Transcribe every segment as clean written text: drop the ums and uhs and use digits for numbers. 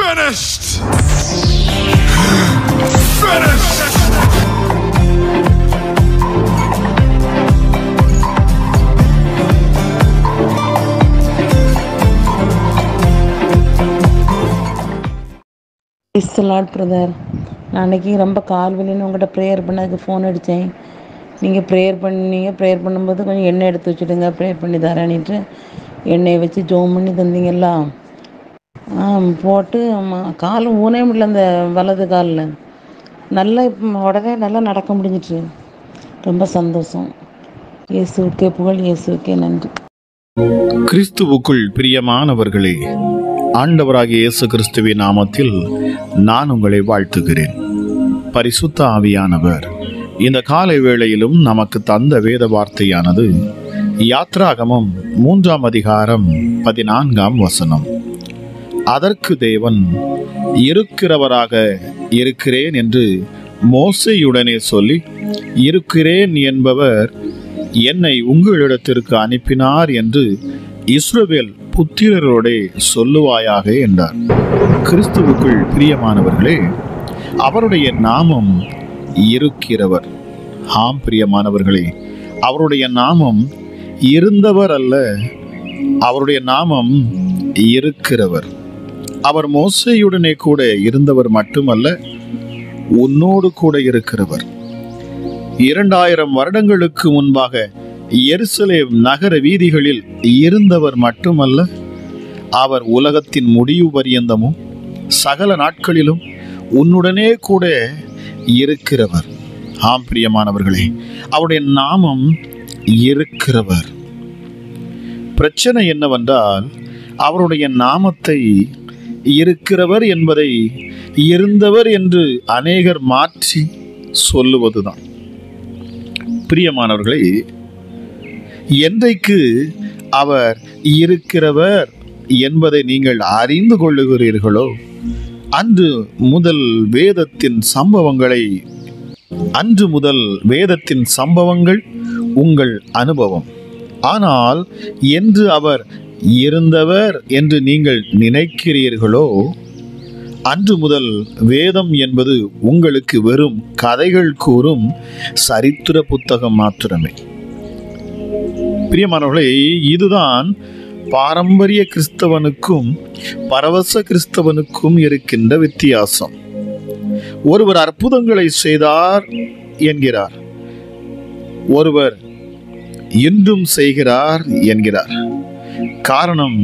finished. Finished. Brother, நான் அன்றைக்கி ரொம்ப கால்வலின்னு உங்கள்கிட்ட ப்ரேயர் பண்ணதுக்கு ஃபோன் அடித்தேன். நீங்கள் ப்ரேயர் பண்ணும்போது கொஞ்சம் எண்ணெய் எடுத்து வச்சுடுங்க, ப்ரேயர் பண்ணி தரேன்னிட்டு எண்ணெயை வச்சு ஜோம் பண்ணி தந்தீங்களா? போட்டு காலும் ஊனே முடியல, அந்த வலது காலில் நல்லா உடனே நல்லா நடக்க முடிஞ்சிட்டு. ரொம்ப சந்தோஷம். இயேசுவுக்கே புகழ், இயேசுவுக்கே நன்றி. கிறிஸ்துவுக்குள் பிரியமானவர்களே, ஆண்டவராகிய இயேசு கிறிஸ்துவின் நாமத்தில் நான் உங்களை வாழ்த்துகிறேன். பரிசுத்த ஆவியானவர் இந்த காலை வேளையிலும் நமக்கு தந்த வேத வார்த்தையானது யாத்ராகமம் 3ஆம் அதிகாரம் 14ஆம் வசனம். அதற்கு தேவன் இருக்கிறவராக இருக்கிறேன் என்று மோசேயுடனே சொல்லி, இருக்கிறேன் என்பவர் என்னை உங்களிடத்திற்கு அனுப்பினார் என்று இஸ்ரவேல் புத்திரரோடே சொல்லுவாயாக என்றார். கிறிஸ்துவுக்குள் பிரியமானவர்களே, அவருடைய நாமம் இருக்கிறவர். ஆம் பிரியமானவர்களே, அவருடைய நாமம் இருந்தவர் அல்ல, அவருடைய நாமம் இருக்கிறவர். அவர் மோசேயுடனே கூட இருந்தவர் மட்டுமல்ல, உன்னோடு கூட இருக்கிறவர். 2000 வருடங்களுக்கு முன்பாக எருசலேம் நகர வீதிகளில் இருந்தவர் மட்டுமல்ல, அவர் உலகத்தின் முடிவு பரியந்தமும் சகல நாட்களிலும் உன்னுடனே கூட இருக்கிறவர். ஆம் பிரியமானவர்களே, அவருடைய நாமம் இருக்கிறவர். பிரச்சனை என்னவென்றால், அவருடைய நாமத்தை இருக்கிறவர் என்பதை இருந்தவர் என்று அநேகர் மாற்றி சொல்லுவதுதான். பிரியமானவர்களே, என்றைக்கு அவர் இருக்கிறவர் என்பதை நீங்கள் அறிந்து கொள்ளுகிறீர்களோ, அன்று முதல் வேதத்தின் சம்பவங்கள் உங்கள் அனுபவம். ஆனால் என்று அவர் இருந்தவர் என்று நீங்கள் நினைக்கிறீர்களோ, அன்று முதல் வேதம் என்பது உங்களுக்கு வெறும் கதைகள் கூறும் சரித்திர புத்தகம் மாத்திரமே. பிரியமானவர்களே, இதுதான் பாரம்பரிய கிறிஸ்தவனுக்கும் பரவச கிறிஸ்தவனுக்கும் இருக்கின்ற வித்தியாசம். ஒருவர் அற்புதங்களை செய்தார் என்கிறார், ஒருவர் இன்றும் செய்கிறார் என்கிறார். காரணம்,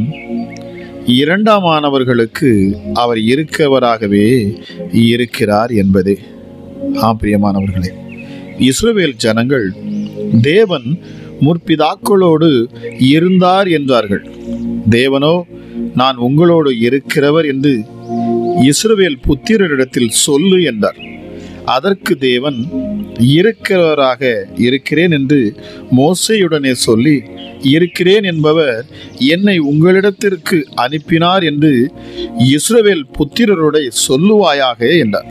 இரண்டாமானவர்களுக்கு அவர் இருக்கிறவராகவே இருக்கிறார் என்பதே. பிரியமானவர்களே, இஸ்ரவேல் ஜனங்கள் தேவன் முற்பிதாக்களோடு இருந்தார் என்றார்கள். தேவனோ நான் உங்களோடு இருக்கிறவர் என்று இஸ்ரவேல் புத்திரரிடத்தில் சொல்லு என்றார். அதற்கு தேவன் இருக்கிறவராக இருக்கிறேன் என்று மோசேயுடனே சொல்லி, இருக்கிறேன் என்பவர் என்னை உங்களிடத்திற்கு அனுப்பினார் என்று இஸ்ரவேல் புத்திரரோட சொல்லுவாயாக என்றார்.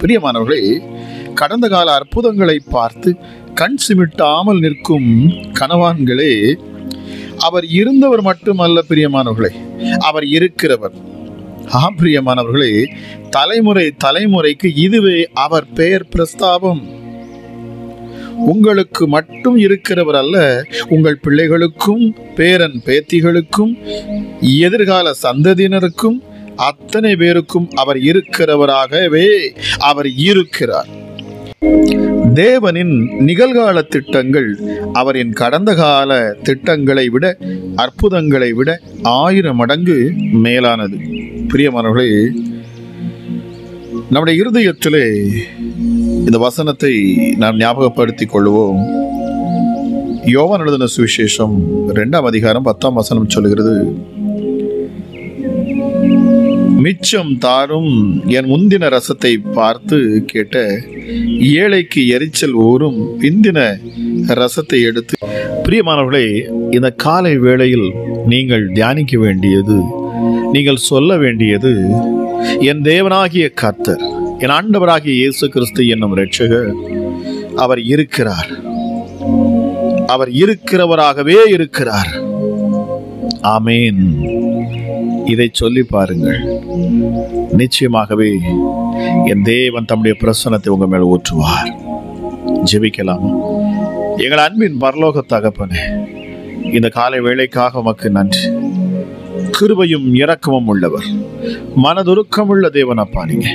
பிரியமானவர்களே, கடந்த கால அற்புதங்களை பார்த்து கண் சிமிட்டாமல் நிற்கும் கனவான்களே, அவர் இருந்தவர் மட்டுமல்ல பிரியமானவர்களே, அவர் இருக்கிறவர். பிரியமானவர்களே, தலைமுறைக்கு இதுவே அவர் பெயர் பிரஸ்தாபம். உங்களுக்கு மட்டும் இருக்கிறவர் அல்ல, உங்கள் பிள்ளைகளுக்கும் பேரன் பேத்திகளுக்கும் எதிர்கால சந்ததியினருக்கும் அத்தனை பேருக்கும் அவர் இருக்கிறவராகவே அவர் இருக்கிறார். தேவனின் நிகழ்கால திட்டங்கள் அவரின் கடந்த கால திட்டங்களை விட, அற்புதங்களை விட 1000 மடங்கு மேலானது. பிரியமானவர்களே, நம்முடைய இருதயத்திலே இந்த வசனத்தை நாம் ஞாபகப்படுத்திக் கொள்வோம். யோவான் எழுதின சுவிசேஷம் 2ஆம் அதிகாரம் 10ஆம் வசனம் சொல்கிறது, மிச்சம் தாரும் என் முந்தின ரசத்தை பார்த்து கேட்ட ஏழைக்கு எரிச்சல் ஊறும் பிந்தின ரசத்தை எடுத்து. பிரியமானவர்களே, இந்த காலை வேளையில் நீங்கள் தியானிக்க வேண்டியது, நீங்கள் சொல்ல வேண்டியது, என் தேவனாகிய கர்த்தர், என் ஆண்டவராகிய இயேசு கிறிஸ்து என்னும் இரட்சகர் அவர் இருக்கிறார். அவர் இருக்கிறவராகவே இருக்கிறார். ஆமேன். இதை சொல்லி பாருங்கள். நிச்சயமாகவே என் தேவன் தம்முடைய பிரசன்னத்தை உங்க மேல் ஊற்றுவார். ஜெபிக்கலாமா? எங்கள் அன்பின் பரலோக தகப்பனே, இந்த காலை வேளைக்காக உமக்கு நன்றி. கிருபையும் இரக்கமும் உள்ளவர், மனதுருக்கமுள்ள தேவன் அப்பா. நீங்க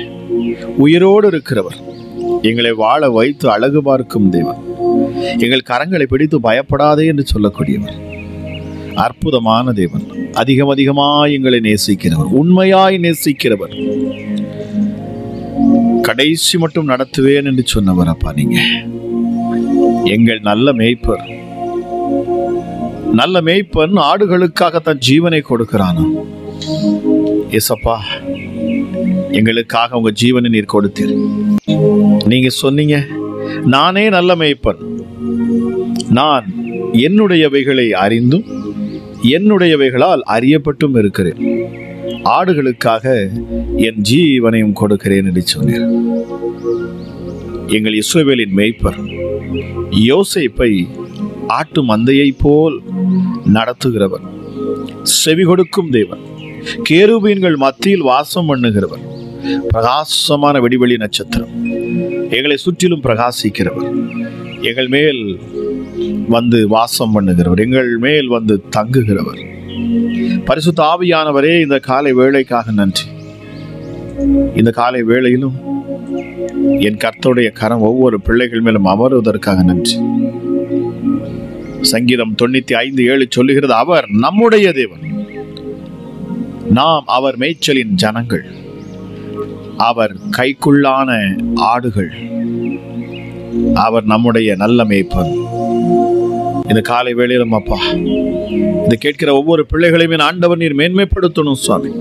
உயிரோடு இருக்கிறவர், எங்களை வாழ வைத்து அழகு பார்க்கும் தேவன், எங்கள் கரங்களை பிடித்து பயப்படாதே என்று சொல்லக்கூடியவர், அற்புதமான தேவன், அதிகமாய் எங்களை நேசிக்கிறவர், உண்மையாய் நேசிக்கிறவர், கடைசி மட்டும் நடத்துவேன் என்று சொன்னவர் அப்பா. நீங்க எங்கள் நல்ல மேய்ப்பர். நல்ல மேய்ப்பன் ஆடுகளுக்காக தன் ஜீவனை கொடுக்கிறானோ. ஏசப்பா, எங்களுக்காக உங்க ஜீவனை நீர் கொடுத்தீர். நீங்க சொன்னீங்க, நானே நல்ல மேய்ப்பன், நான் என்னுடையவைகளை அறிந்தும் என்னுடையவைகளால் அறியப்பட்டும் இருக்கிறேன், ஆடுகளுக்காக என் ஜீவனையும் கொடுக்கிறேன் என்று சொன்னீர். எங்கள் இஸ்ரவேலின் மேய்ப்பர் யோசேப்பை ஆட்டு மந்தையை போல் நடத்துகிறவர், செவி கொடுக்கும் தேவன், கேருபீன்கள் மத்தியில் வாசம் பண்ணுகிறவர், பிரகாசமான வெடிவெளி நட்சத்திரம், எங்களை சுற்றிலும் பிரகாசிக்கிறவர், எங்கள் மேல் வந்து வாசம் பண்ணுகிறவர், எங்கள் மேல் வந்து தங்குகிறவர். பரிசுத்த ஆவியானவரே, இந்த காலை வேளைக்காக நன்றி. இந்த காலை வேளையிலும் என் கர்த்தருடைய கரம் ஒவ்வொரு பிள்ளைகள் மேலும் அமருவதற்காக நன்றி. சங்கீதம் 95:7 சொல்லுகிறது, அவர் நம்முடைய தேவன், நாம் அவர் மேய்ச்சலின் ஜனங்கள், அவர் கைக்குள்ளான ஆடுகள், அவர் நம்முடைய நல்ல மேய்ப்பன். இந்த காலை வேளையிலும் அப்பா, இதை கேட்கிற ஒவ்வொரு பிள்ளைகளையும் ஆண்டவர் நீர் மேன்மைப்படுத்தணும் சுவாமி.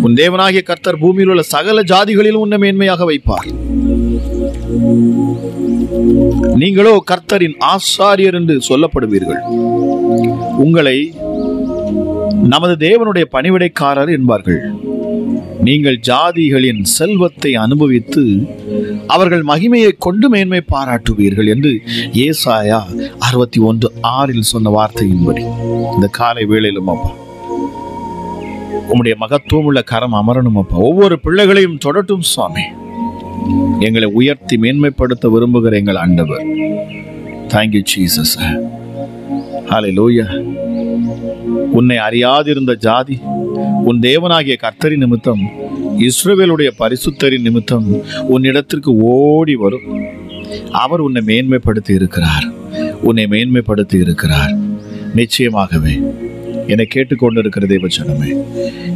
உன் தேவனாகிய கர்த்தர் பூமியில் உள்ள சகல ஜாதிகளிலும் உன்னை மேன்மையாக வைப்பார். நீங்களோ கர்த்தரின் ஆசாரியர் என்று சொல்லப்படுவீர்கள். உங்களை நமது தேவனுடைய பணிவிடைக்காரர் என்பார்கள். நீங்கள் ஜாதிகளின் செல்வத்தை அனுபவித்து அவர்கள் மகிமையை கொண்டு மேன்மை பாராட்டுவீர்கள் என்று ஏசாயா 61:6 சொன்ன வார்த்தையின்படி இந்த காலை வேளையிலும் அப்பா உம்முடைய மகத்துவம் உள்ள கரம் அமரணும் அப்பா. ஒவ்வொரு பிள்ளைகளையும் தொடட்டும் சுவாமி. எங்களை உயர்த்தி மேன்மைப்படுத்த விரும்புகிற எங்கள் ஆண்டவர். Thank you Jesus. ஹல்லேலூயா. உன்னை அறியாதிருந்த ஜாதி உன் தேவனாகிய கர்த்தரின் நிமித்தம், இஸ்ரவேலுடைய பரிசுத்தரின் நிமித்தம் உன்னிடத்திற்கு ஓடி வரும். அவர் உன்னை மேன்மைப்படுத்தி இருக்கிறார், உன்னை மேன்மைப்படுத்தி இருக்கிறார். நிச்சயமாகவே என்னை கேட்டுக்கொண்டிருக்கிற தேவ ஜனமே,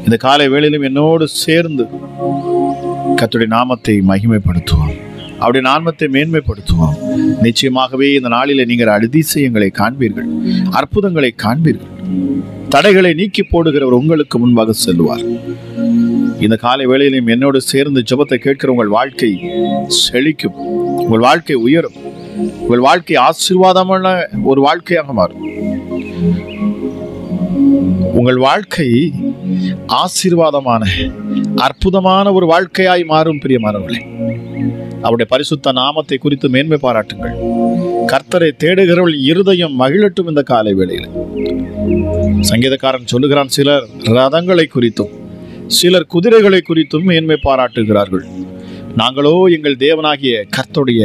இந்த காலை வேளையிலும் என்னோடு சேர்ந்து கர்த்தருடைய நாமத்தை மகிமைப்படுத்துவோம், அவருடைய நாமத்தை மேன்மைப்படுத்துவோம். நிச்சயமாகவே இந்த நாளிலே நீங்கள் அதிசயங்களை காண்பீர்கள், அற்புதங்களை காண்பீர்கள். தடைகளை நீக்கி போடுகிறவர் உங்களுக்கு முன்பாக செல்வார். இந்த காலை வேளையிலும் என்னோடு சேர்ந்து ஜெபத்தை கேட்கிற உங்கள் வாழ்க்கை செழிக்கும், உங்கள் வாழ்க்கை உயரும், உங்கள் வாழ்க்கை ஆசீர்வாதமான ஒரு வாழ்க்கையாக மாறும். உங்கள் வாழ்க்கை ஆசீர்வாதமான அற்புதமான ஒரு வாழ்க்கையாய் மாறும். பிரியமானவர்களே, அவருடைய பரிசுத்த நாமத்தை குறித்து மேன்மை பாராட்டுங்கள். கர்த்தரை தேடுகிறவள் இருதயம் மகிழட்டும். இந்த காலை வேளையில் சங்கீதக்காரன் சொல்லுகிறான், சிலர் ரதங்களை குறித்தும் சிலர் குதிரைகளை குறித்தும் மேன்மை பாராட்டுகிறார்கள், நாங்களோ எங்கள் தேவனாகிய கர்த்தருடைய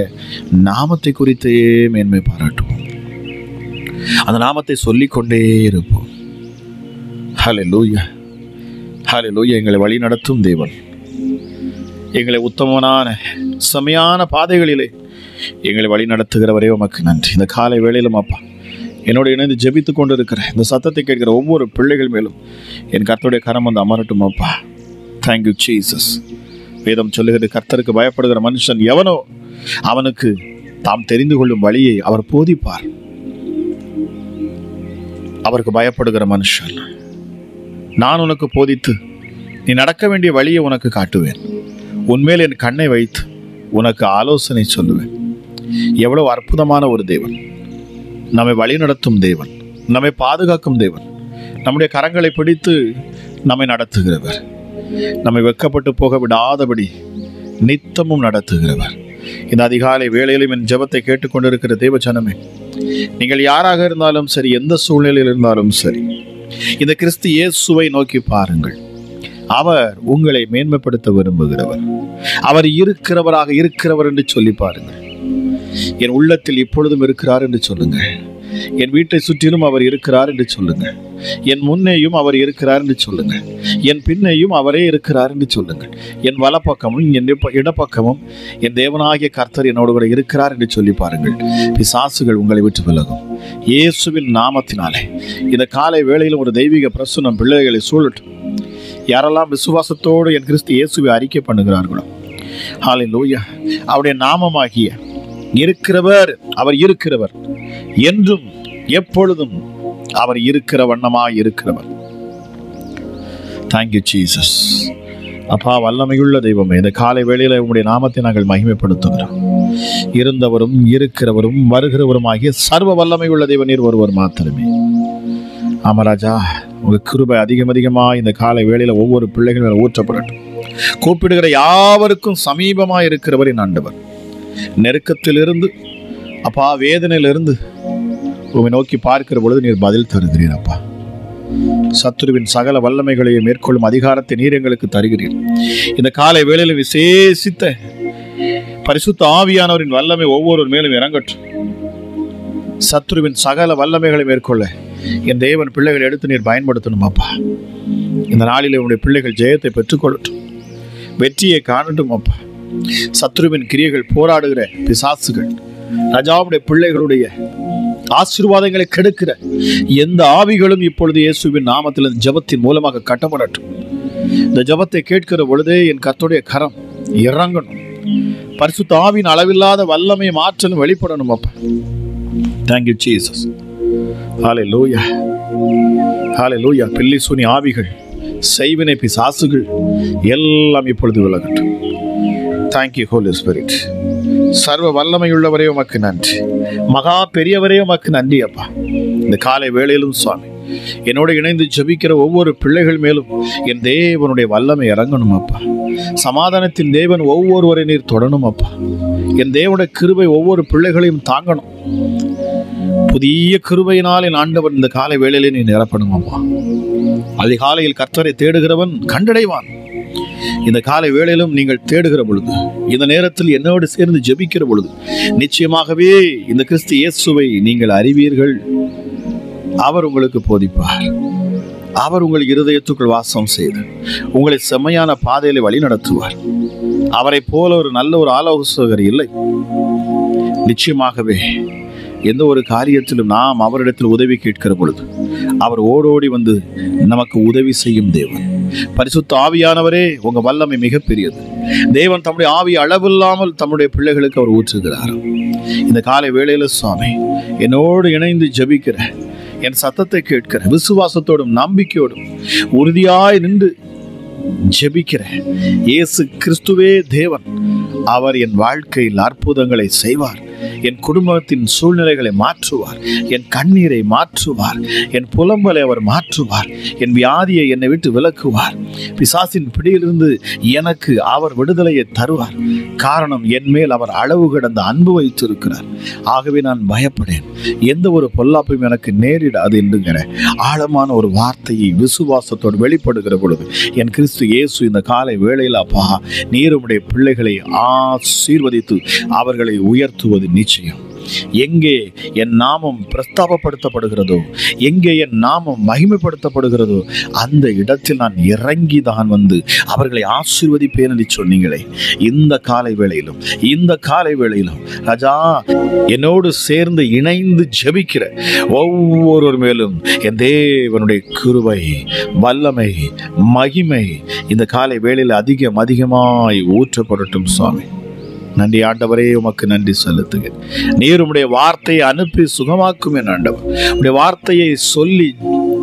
நாமத்தை குறித்தே மேன்மை பாராட்டுவோம். அந்த நாமத்தை சொல்லிக்கொண்டே இருப்போம். ஹல்லேலூயா, ஹல்லேலூயா. எங்களை வழி நடத்தும் தேவன், எங்களை உத்தமமான செமையான பாதைகளிலே எங்களை வழி நடத்துகிறவரே உமக்கு நன்றி. இந்த காலை வேளையிலும் அப்பா என்னோடு இணைந்து ஜெபித்துக் கொண்டு இருக்கிற இந்த சத்தத்தை கேட்கிற ஒவ்வொரு பிள்ளைகள் மேலும் என் கர்த்தருடைய கரம் வந்து அமரட்டும் அப்பா. Thank you Jesus. வேதம் சொல்லுகிறது, கர்த்தருக்கு பயப்படுகிற மனுஷன் எவனோ அவனுக்கு தாம் தெரிந்து கொள்ளும் வழியை அவர் போதிப்பார். அவருக்கு பயப்படுகிற மனுஷன் நான் உனக்கு போதித்து நீ நடக்க வேண்டிய வழியை உனக்கு காட்டுவேன், உன்மேல் என் கண்ணை வைத்து உனக்கு ஆலோசனை சொல்லுவேன். எவ்வளவு அற்புதமான ஒரு தேவன், நம்மை வழி நடத்தும் தேவன், நம்மை பாதுகாக்கும் தேவன், நம்முடைய கரங்களை பிடித்து நம்மை நடத்துகிறவர், நம்மை வெட்கப்பட்டு போக விடாதபடி நித்தமும் நடத்துகிறவர். இந்த அதிகாலை வேளையிலும் என் ஜெபத்தை கேட்டுக்கொண்டிருக்கிற தேவ ஜனமே, நீங்கள் யாராக இருந்தாலும் சரி, எந்த சூழ்நிலையில் இருந்தாலும் சரி, இந்த கிறிஸ்து இயேசுவை நோக்கி பாருங்கள். அவர் உங்களை மேன்மைப்படுத்த விரும்புகிறவர். அவர் இருக்கிறவர் என்று சொல்லி பாருங்கள். என் உள்ளத்தில் இப்பொழுதும் இருக்கிறார் என்று சொல்லுங்கள். என் வீட்டை சுற்றிலும் அவர் இருக்கிறார் என்று சொல்லுங்கள். என் முன்னேயும் அவர் இருக்கிறார் என்று சொல்லுங்கள். என் பின்னையும் அவரே இருக்கிறார் என்று சொல்லுங்கள். என் வலப்பக்கமும் என் இடப்பக்கமும் என் தேவனாகிய கர்த்தர் என்னோடு கூட இருக்கிறார் என்று சொல்லி பாருங்கள். பிசாசுகள் உங்களை விட்டு விலகும். இயேசுவின் நாமத்தினாலே இந்த காலை வேளையில் ஒரு தெய்வீக பிரசன்னம் பிள்ளைகளை சூழட்டும். யாரெல்லாம் விசுவாசத்தோடு என் கிறிஸ்து இயேசுவை அறிக்கை பண்ணுகிறார்களோ, ஹல்லேலூயா, அவருடைய நாமமாகிய இருக்கிறவர், அவர் இருக்கிறவர், என்றும் எப்பொழுதும் அவர் இருக்கிற வண்ணமாய் இருக்கிறவர். Thank you Jesus. அப்பா, வல்லமையுள்ள தெய்வமே, இந்த காலை வேளையில் உங்களுடைய நாமத்தை நாங்கள் மகிமைப்படுத்துகிறோம். இருந்தவரும் இருக்கிறவரும் வருகிறவருமாகிய சர்வ வல்லமையுள்ள தெய்வ நீர் ஒருவர் மாத்திரமே. ஆமராஜா, உங்க கிருபை அதிகமாக இந்த காலை வேளையில் ஒவ்வொரு பிள்ளைகள் மேல ஊற்றப்படட்டும். கூப்பிடுகிற யாவருக்கும் சமீபமாக இருக்கிறவர் என் ஆண்டவர். நெருக்கத்திலிருந்து அப்பா, வேதனையிலிருந்து உங்களை நோக்கி பார்க்கிற பொழுது நீர் பதில் தருகிறீர். அப்பா, சத்துருவின் சகல வல்லமைகளையும் மேற்கொள்ளும் அதிகாரத்தை நீர் எங்களுக்கு தருகிறீர். இந்த காலை வேளையில் விசேஷித்த பரிசுத்த ஆவியானவரின் வல்லமை ஒவ்வொரு மேலும் இறங்கட்டும். சத்துருவின் சகல வல்லமைகளை மேற்கொள்ள என் தேவன் பிள்ளைகளை எடுத்து நீர் பயன்படுத்தணும். அப்பா, இந்த நாளில் உங்களுடைய பிள்ளைகள் ஜெயத்தை பெற்றுக்கொள்ளட்டும், வெற்றியை காணட்டும். அப்பா, சத்துருவின் கிரியைகள், போராடுகிற பிசாசுகள், ராஜாவுடைய பிள்ளைகளுடைய ஆசீர்வாதங்களை கெடுக்கிற எந்த ஆவிகளும் இப்பொழுது இயேசுவின் நாமத்தில் ஜெபத்தின் மூலமாக கட்டப்படட்டும். இந்த ஜெபத்தை கேட்கிற பொழுதே என் கர்த்தருடைய கரம் இறங்கணும். பரிசுத்த ஆவியின் அளவில்லாத வல்லமை ஆற்றலும் வெளிப்படணும். அப்பா, தேங்க்யூ ஜீசஸ். ஹல்லேலூயா, ஹல்லேலூயா. பில்லி சூனி ஆவிகள், செய்வினை பிசாசுகள் எல்லாம் இப்பொழுது விலகட்டும். Thank you Holi spirit. சர்வ வல்லமையுள்ளவரே உமக்கு நன்றி. மகா பெரியவரே உமக்கு நன்றி. அப்பா, இந்த காலை வேளையிலும் சுவாமி என்னோடு இணைந்து ஜெபிக்கிற ஒவ்வொரு பிள்ளைகள் மேலும் என் தேவனுடைய வல்லமை இறங்கணும். அப்பா, சமாதானத்தின் தேவன் ஒவ்வொருவரை நீர் தொடணும். அப்பா, என் தேவனுடைய கிருபை ஒவ்வொரு பிள்ளைகளையும் தாங்கணும். புதிய கிருபையினால் என் ஆண்டவர் இந்த காலை வேளையிலே நீ நிரப்பணும். அப்பா, அதிகாலையில் கர்த்தரை தேடுகிறவன் கண்டடைவான். இந்த காலை வேளையிலும் நீங்கள் தேடுகிற பொழுது, இந்த நேரத்தில் என்னோடு சேர்ந்து ஜெபிக்கிற பொழுது, நிச்சயமாகவே இந்த கிறிஸ்து இயேசுவை நீங்கள் அறிவீர்கள். அவர் உங்களுக்கு போதிப்பார். அவர் உங்கள் இருதயத்துக்குள் வாசம் செய்து உங்களை செம்மையான பாதையில வழி நடத்துவார். அவரை போல ஒரு நல்ல ஒரு ஆலோசகர் இல்லை. நிச்சயமாகவே எந்த ஒரு காரியத்திலும் நாம் அவரிடத்தில் உதவி கேட்கிற பொழுது அவர் ஓடோடி வந்து நமக்கு உதவி செய்யும் தேவன். பரிசுத்த ஆவியானவரே, உங்க வல்லமை மிகப்பெரியது. தேவன் தம்முடைய ஆவி அளவில்லாமல் தம்முடைய பிள்ளைகளுக்கு அவர் ஊற்றுகிறார். இந்த காலை வேளையில சுவாமி என்னோடு இணைந்து ஜெபிக்கிற, என் சத்தத்தை கேட்கிற, விசுவாசத்தோடும் நம்பிக்கையோடும் உறுதியாய் நின்று ஜெபிக்கிற இயேசு கிறிஸ்துவே தேவன். அவர் என் வாழ்க்கையில் அற்புதங்களை செய்வார். என் குடும்பத்தின் சூழ்நிலைகளை மாற்றுவார். என் கண்ணீரை மாற்றுவார். என் புலம்பலை அவர் மாற்றுவார். என் வியாதியை என்னை விட்டு விலக்குவார். பிசாசின் பிடியிலிருந்து எனக்கு அவர் விடுதலையை தருவார். காரணம், என் மேல் அவர் அளவு கடந்த அன்பு வைத்திருக்கிறார். ஆகவே நான் பயப்படேன். எந்த ஒரு பொல்லாப்பையும் எனக்கு நேரிடாது என்கிற ஆழமான ஒரு வார்த்தையை விசுவாசத்தோடு வெளிப்படுகிற பொழுது என் கிறிஸ்து இயேசு இந்த காலை வேளையில் அப்பா நீருடைய பிள்ளைகளை ஆசீர்வதித்து அவர்களை உயர்த்துவது நிச்சயம். எங்கே என் நாமம் பிரஸ்தாபப்படுத்தப்படுகிறதோ, எங்கே என் நாமம் மகிமைப்படுத்தப்படுகிறதோ, அந்த இடத்தில் நான் இறங்கி தான் வந்து அவர்களை ஆசீர்வதிப்பேன் என்று சொன்னீங்களே. இந்த காலை வேளையிலும் ராஜா என்னோடு சேர்ந்து இணைந்து ஜெபிக்கிற ஒவ்வொருவர் மேலும் என் தேவனுடைய கிருபை, வல்லமை, மகிமை இந்த காலை வேளையில் அதிகமாய் ஊற்றப்படட்டும். சுவாமி நன்றி ஆண்டவரே, உமக்கு நன்றி செலுத்துகிறேன். நீர் உம்முடைய வார்த்தையை அனுப்பி சுகமாக்கும் என் ஆண்டவர். உம்முடைய வார்த்தையை சொல்லி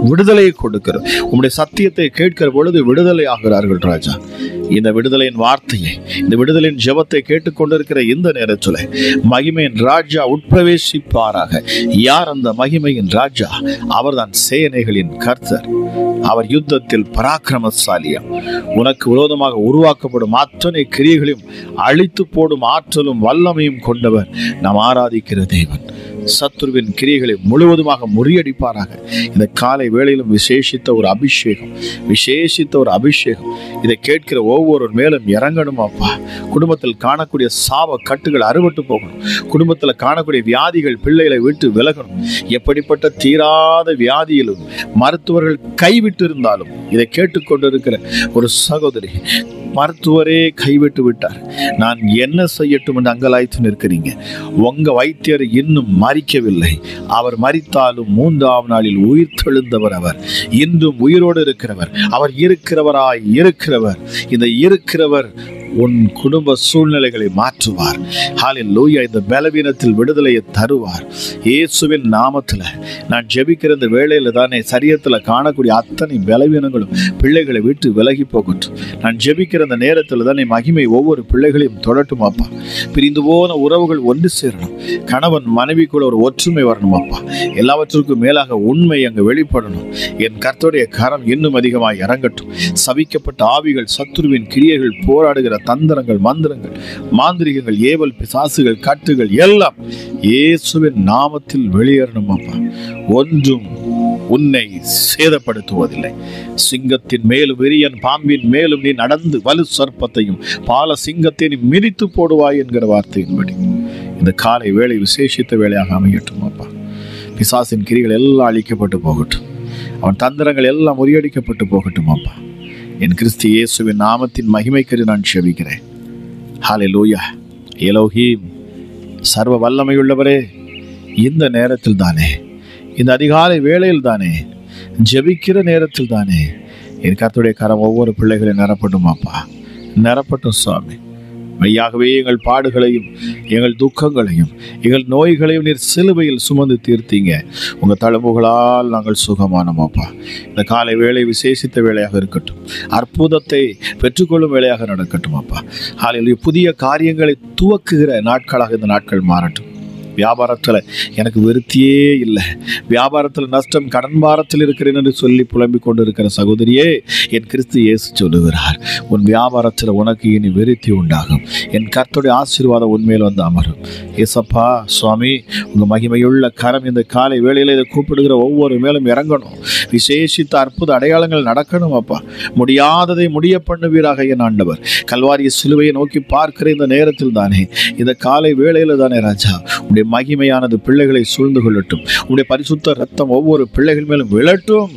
விடுதலையை கொடுக்கிற, உம்முடைய சத்தியத்தை கேட்கிற பொழுது விடுதலை ஆகிறார்கள் ராஜா. இந்த விடுதலையின் வார்த்தையை, இந்த விடுதலையின் ஜெபத்தை கேட்டுக்கொண்டிருக்கிற இந்த நேரத்தில் மகிமையின் ராஜா உட்பிரவேசிப்பாராக. யார் அந்த மகிமையின் ராஜா? அவர்தான் சேனைகளின் கர்த்தர். அவர் யுத்தத்தில் பராக்கிரமசாலியம். உனக்கு விரோதமாக உருவாக்கப்படும் அத்தனை கிரியைகளையும் அழித்து போடும் ஆற்றலும் வல்லமையும் கொண்டவர் நாம் ஆராதிக்கிற தேவன். சத்துருவின் கிரியைகளை முழுவதுமாக முறியடிப்பாராக. இந்த காலை வேளையிலும் விசேஷித்த ஒரு அபிஷேகம் இதை கேட்கிற ஒவ்வொரு மேலும் இறங்கணும் அப்பா. குடும்பத்தில் காணக்கூடிய சாப கட்டுகள் அறுபட்டு போகணும். குடும்பத்தில் காணக்கூடிய வியாதிகள் பிள்ளைகளை விட்டு விலகணும். எப்படிப்பட்ட தீராத வியாதியிலும் மருத்துவர்கள் கைவிட்டு இருந்தாலும் இதை கேட்டுக்கொண்டிருக்கிற ஒரு சகோதரி, மருத்துவரே கைவிட்டு விட்டார், நான் என்ன செய்யட்டும் என்று அங்கலாய்த்து நிற்கிறீங்க. உங்க வைத்தியர் இன்னும் மரிக்கவில்லை. அவர் மரித்தாலும் 3ஆம் நாளில் உயிர் தெழுந்தவர். அவர் இன்றும் உயிரோடு இருக்கிறவர். அவர் இருக்கிறவர். இந்த இருக்கிறவர் உன் குடும்ப சூழ்நிலைகளை மாற்றுவார். ஹல்லேலூயா. இந்த பலவீனத்தில் விடுதலையை தருவார். இயேசுவின் நாமத்தில் நான் ஜெபிக்கிற இந்த வேளையில் தானே சரீரத்தில் காணக்கூடிய அத்தனை பலவீனங்களும் பிள்ளைகளை விட்டு விலகி போகட்டும். நான் ஜெபிக்கிற இந்த நேரத்தில் தானே மகிமை ஒவ்வொரு பிள்ளைகளையும் தொடட்டும் அப்பா. பிரிந்து போன உறவுகள் ஒன்று சேரணும். கணவன் மனைவிக்குள்ள ஒரு ஒற்றுமை வரணும் அப்பா. எல்லாவற்றுக்கும் மேலாக உண்மை அங்கு வெளிப்படணும். என் கர்த்தருடைய கரம் இன்னும் அதிகமாக இறங்கட்டும். சபிக்கப்பட்ட ஆவிகள், சத்துருவின் கிரியைகள், போராடுகிற தந்திரங்கள், மந்திரங்கள், மாந்திரிகங்கள், ஏவல், பிசாசுகள், கட்டுகள் எல்லாம் இயேசுவின் நாமத்தில் வெளியேறணும் அப்பா. ஒன்றும் உன்னை சேதப்படுத்துவதில்லை. சிங்கத்தின் மேலும் விரியன் பாம்பின் மேலும் நீ நடந்து வலு சர்ப்பத்தையும் பால சிங்கத்தை நீ மிதித்து போடுவாய் என்கிற வார்த்தையின்படி இந்த காலை வேளை விசேஷித்த வேளையாக அமையட்டும் அப்பா. பிசாசின் கிரிகள் எல்லாம் அழிக்கப்பட்டு போகட்டும். அவன் தந்திரங்கள் எல்லாம் முறியடிக்கப்பட்டு போகட்டும் அப்பா. என் கிறிஸ்து இயேசுவின் நாமத்தின் மகிமைக்கு நான் செபிக்கிறேன். ஹல்லேலூயா. எலோஹீம், சர்வ வல்லமையுள்ளவரே, இந்த நேரத்தில் தானே, இந்த அதிகாலை வேளையில் தானே, ஜெபிக்கிற நேரத்தில் தானே என் கர்த்தருடைய கரம் ஒவ்வொரு பிள்ளைகளையும் நிரப்பட்டும் அப்பா. நிரப்பட்டும் சுவாமி. மெய்யாகவே எங்கள் பாடுகளையும் எங்கள் துக்கங்களையும் எங்கள் நோய்களையும் நீர் சிலுவையில் சுமந்து தீர்த்தீங்க. உங்கள் தழும்புகளால் நாங்கள் சுகமானோம் அப்பா. இந்த காலை வேளை விசேஷித்த வேளையாக இருக்கட்டும். அற்புதத்தை பெற்றுக்கொள்ளும் வேளையாக நடக்கட்டும் அப்பா. ஹல்லேலூயா. புதிய காரியங்களை துவக்குகிற நாட்களாக இந்த நாட்கள் மாறட்டும். வியாபாரத்தில் எனக்கு விருத்தியே இல்லை, வியாபாரத்தில் நஷ்டம், கடன் பாரத்தில் இருக்கிறேன் என்று சொல்லி புலம்பிக் கொண்டு இருக்கிற சகோதரியே, என் கிறிஸ்து இயேசு சொல்லுகிறார், உன் வியாபாரத்தில் உனக்கு இனி விருத்தி உண்டாகும். என் கர்த்தருடைய ஆசீர்வாதம் உண்மையில் வந்து அமரும். ஏசப்பா சுவாமி, உங்கள் மகிமையுள்ள கரம் இந்த காலை வேளையில் இதை கூப்பிடுகிற ஒவ்வொரு மேலும் இறங்கணும். விசேஷித்த அற்புத அடையாளங்கள் நடக்கணும் அப்பா. முடியாததை முடிய பண்ணுவீராக என் ஆண்டவர். கல்வாரிய சிலுவையை நோக்கி பார்க்கிற இந்த நேரத்தில் தானே, இந்த காலை வேளையில் தானே ராஜா, உடைய மகிமையானது பிள்ளைகளை சூழ்ந்து கொள்ளட்டும். உடைய பரிசுத்த ரத்தம் ஒவ்வொரு பிள்ளைகள் மேலும் விழட்டும்.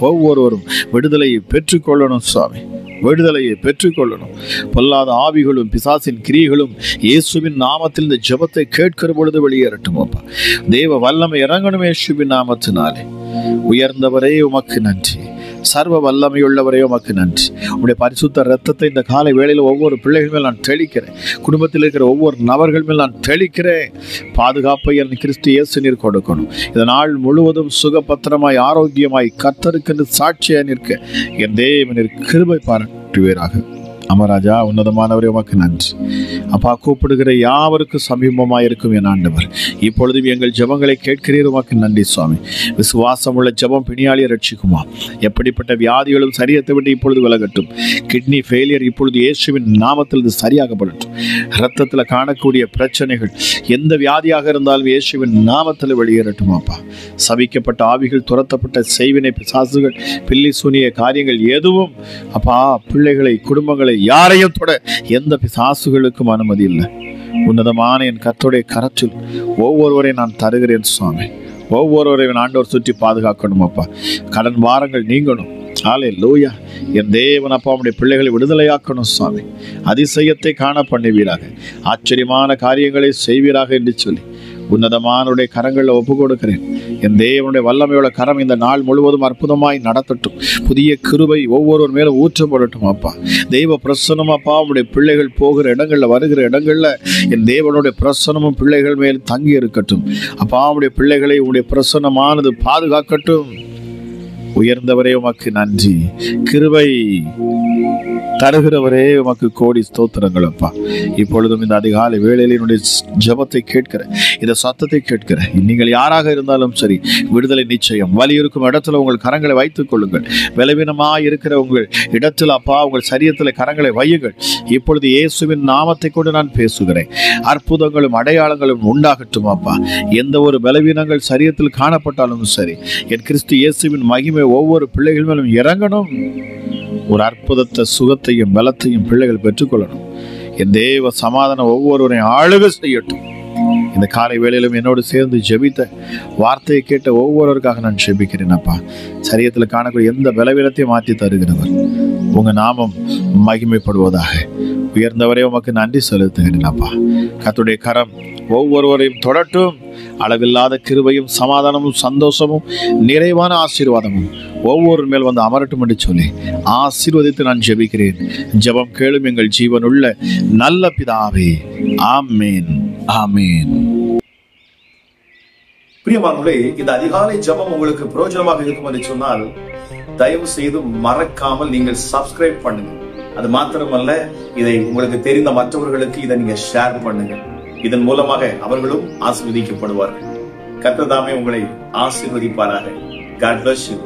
ஒவ்வொருவரும் விடுதலையை பெற்றுக்கொள்ளணும் சுவாமி. விடுதலையை பெற்றுக்கொள்ளணும். பொல்லாத ஆவிகளும் பிசாசின் கிரியைகளும் இயேசுவின் நாமத்தில் இந்த ஜெபத்தை கேட்கிற பொழுது வெளியேறட்டும் அப்பா. தேவ வல்லமை இறங்கணும் இயேசுவின் நாமத்தினாலே. உயர்ந்தவரே உமக்கு நன்றி. சர்வ வல்லமையுள்ளவரே உமக்கு நன்றி. உடைய பரிசுத்த ரத்தத்தை இந்த காலை வேளையில் ஒவ்வொரு பிள்ளைகள் மேல் நான் தெளிக்கிறேன். குடும்பத்தில் இருக்கிற ஒவ்வொரு நபர்கள் மேல் நான் தெளிக்கிறேன். பாதுகாப்பை என் கிறிஸ்து இயேசு நீர் கொடுக்கணும். இந்த நாள் முழுவதும் சுகபத்திரமாய் ஆரோக்கியமாய் கர்த்தருக்கு சாட்சியாய் நிற்க என் தேவனின் கிருபை பாராட்டுவீராக. அமராஜா, உன்னதமானவரே உமக்கு நன்றி அப்பா. கூப்பிடுகிற யாவருக்கு சமீபமாக இருக்கும் என் ஆண்டவர். இப்பொழுதும் எங்கள் ஜெபங்களை கேட்கிறீர், உமக்கு நன்றி சுவாமி. விசுவாசம் உள்ள ஜெபம் பிணியாளியை ரட்சிக்குமா. எப்படிப்பட்ட வியாதிகளும் சரீரத்தை விட்டு இப்பொழுது விலகட்டும். கிட்னி ஃபெயிலியர் இப்பொழுது இயேசுவின் நாமத்தில் இது சரியாகப்படட்டும். இரத்தத்தில் காணக்கூடிய பிரச்சனைகள் எந்த வியாதியாக இருந்தாலும் இயேசுவின் நாமத்தில் வெளியேறட்டும் அப்பா. சபிக்கப்பட்ட ஆவிகள், துரத்தப்பட்ட செய்வினை பிசாசுகள், பில்லி சூனிய காரியங்கள் எதுவும் அப்பா பிள்ளைகளை, குடும்பங்களை, யாரையும் தொட எந்த பிசாசுகளுக்கும் அனுமதி இல்லை. உன்னதமான என் கர்த்தருடைய கரத்தில் ஒவ்வொருவரையும் நான் தருகிறேன் சுவாமி. ஒவ்வொருவரையும் ஆண்டவர் சுற்றி பாதுகாக்கணும் அப்பா. கடன் வாரங்கள் நீங்கணும். ஹல்லேலூயா. என் தேவன் அப்பா உடைய பிள்ளைகளை விடுதலையாக்கணும் சுவாமி. அதிசயத்தை காண பண்ணுவீராக, ஆச்சரியமான காரியங்களை செய்வீராக என்று சொல்லி உன்னதமானுடைய கரங்களில் ஒப்பு கொடுக்கிறேன். என் தேவனுடைய வல்லமையோட கரம் இந்த நாள் முழுவதும் அற்புதமாய் நடத்தட்டும். புதிய கிருபை ஒவ்வொருவர் மேலும் ஊற்றப்படட்டும் அப்பா. தெய்வ பிரசன்னம் அப்பா உடைய பிள்ளைகள் போகிற இடங்களில், வருகிற இடங்களில் என் தேவனுடைய பிரசன்னமும் பிள்ளைகள் மேல் தங்கி இருக்கட்டும் அப்பா. உடைய பிள்ளைகளை உடைய பிரசன்னமானது பாதுகாக்கட்டும். உயர்ந்தவரே உமக்கு நன்றி. கிருபை தருகிறவரே உமக்கு கோடி ஸ்தோத்திரங்கள் அப்பா. இப்பொழுதும் இந்த அதிகாலை வேளையில் என்னுடைய ஜெபத்தை கேட்கிற, இந்த சத்தத்தை கேட்கிற நீங்கள் யாராக இருந்தாலும் சரி, விடுதலை நிச்சயம். வலி இருக்கும் இடத்துல உங்கள் கரங்களை வைத்துக் கொள்ளுங்கள். பலவீனமாக இருக்கிற உங்கள் இடத்துல அப்பா உங்கள் சரீரத்தில் கரங்களை வையுங்கள். இப்பொழுது இயேசுவின் நாமத்தை கொண்டு நான் பேசுகிறேன். அற்புதங்களும் அடையாளங்களும் உண்டாகட்டும் அப்பா. எந்த ஒரு பலவீனங்கள் சரீரத்தில் காணப்பட்டாலும் சரி, என் கிறிஸ்து இயேசுவின் மகிமை ஒவ்வொரு பிள்ளைகள் மேலும் இறங்கணும். ஒரு அற்புதத்தை, சுகத்தையும் பலத்தையும் பிள்ளைகள் பெற்றுக்கொள்ளணும். என் தேவ சமாதானம் ஒவ்வொருவரையும் ஆளுகை செய்யட்டும். இந்த காலை வேளையிலும் என்னோடு சேர்ந்து ஜெபித்த வார்த்தையை கேட்ட ஒவ்வொருவருக்காக நான் ஜெபிக்கிறேன் அப்பா. சரீரத்தில் காணக்கூடிய எந்த பலவீனத்தையும் மாற்றி தருகிறவர் உங்க நாமம் மகிமைப்படுவதாக. உயர்ந்தவரே உமக்கு நன்றி செலுத்துகிறேன் அப்பா. கர்த்தருடைய கரம் ஒவ்வொருவரையும் தொடட்டும். அளவில்லாத கிருபையும் சமாதானமும் சந்தோஷமும் நிறைவான ஆசீர்வாதமும் ஒவ்வொரு மேல் வந்து அமரட்டும் என்று சொல்லி ஆசீர்வதித்து நான் ஜெபிக்கிறேன். ஜெபம் கேளும் எங்கள் ஜீவனுள்ள நல்ல பிதாவே. ஆமேன், ஆமேன். பிரியமானவர்களே, இந்த அதிகாலை ஜெபம் உங்களுக்கு பிரயோஜனமாக இருக்கும் என்று சொன்னால் தயவு செய்து மறக்காமல் நீங்கள் சப்ஸ்கிரைப் பண்ணுங்க. அது மாத்திரமல்ல, இதை உங்களுக்கு தெரிந்த மற்றவர்களுக்கு இதை நீங்க ஷேர் பண்ணுங்க. இதன் மூலமாக அவர்களும் ஆசீர்வதிக்கப்படுவார்கள். கர்த்தர் தாமே உங்களை ஆசீர்வதிப்பாராக. God bless you.